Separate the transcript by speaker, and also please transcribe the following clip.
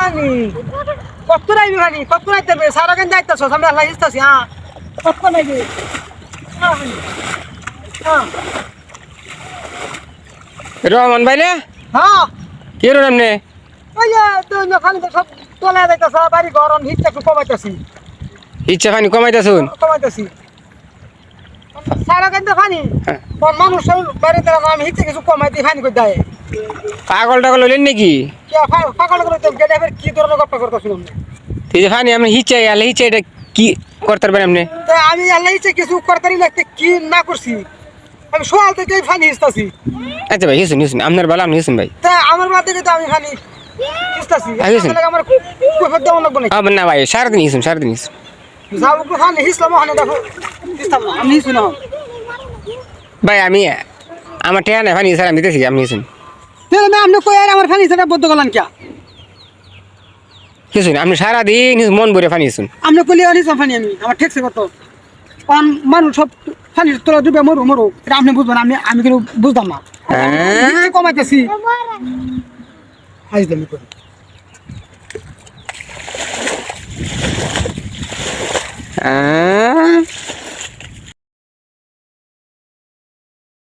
Speaker 1: পানি কত রাইবি পানি কত রাইতে বে সারা গান যাইতাছ আমরা আল্লাহ ইস্তাছি হ্যাঁ কত নাইবি হ্যাঁ
Speaker 2: রহমান ভাই না
Speaker 1: হ্যাঁ
Speaker 2: কি রে নামনে
Speaker 1: ওই যে তো খালি তো সব তোলা যাইতাছ বাড়ি গরম হিটটা একটু কমাইতাছি
Speaker 2: ইচ্ছা পানি কমাইতাছুন
Speaker 1: কমাইতাছি সারা গান তো পানি কোন মানুষ বাইরে দিলাম আমি হিটটা কিছু কমাই দিই পানি করে দেয়
Speaker 2: পাগল টাগল হইলেন নাকি
Speaker 1: কে ফাঁকা করে তো গেলে এবার কি ধরনের গপ্পা করতেছিলাম
Speaker 2: এই যে পানি আপনি হিচাই আলে হিচাই এটা কি করতে পারবেন আপনি
Speaker 1: তা আমি আল্লাহ ইচ্ছে কিছু করতারি লাগতে কি না করছি আমি সকাল থেকে পানি হিসতাছি
Speaker 2: আচ্ছা ভাই হিসুন হিসুন আপনার ভালো আপনি হিসুন ভাই
Speaker 1: তা আমার বাদ থেকে তো আমি পানি হিসতাছি
Speaker 2: হিসুন।
Speaker 1: আমার কৈফত দেওয়া লাগবে না
Speaker 2: আমার না ভাই সারাদিন সারাদিন হিসুন
Speaker 1: যাও একটু পানি হিসলাম ওখানে দেখো হিসতাম না আমি হিসু না
Speaker 2: ভাই আমি আমার ঠেয়া নাই পানি স্যার আমি দিতেছি আপনি হিসুন
Speaker 1: তাহলে আপনি কই আর আমার পানি সেটা বদ্ধ করলেন কে
Speaker 2: হিসুন আপনি সারাদিন মন ভরে পানি হিসুন
Speaker 1: আপনি কইলে আনিস পানি আমি আমার ঠেকছে কত কারণ মানুষ সব পানি তোলা ডুবে মরু মরু এটা আপনি বুঝবেন আমি কিন্তু বুঝতাম না কমাইতেছি আইসলামি করে
Speaker 2: হ্যাঁ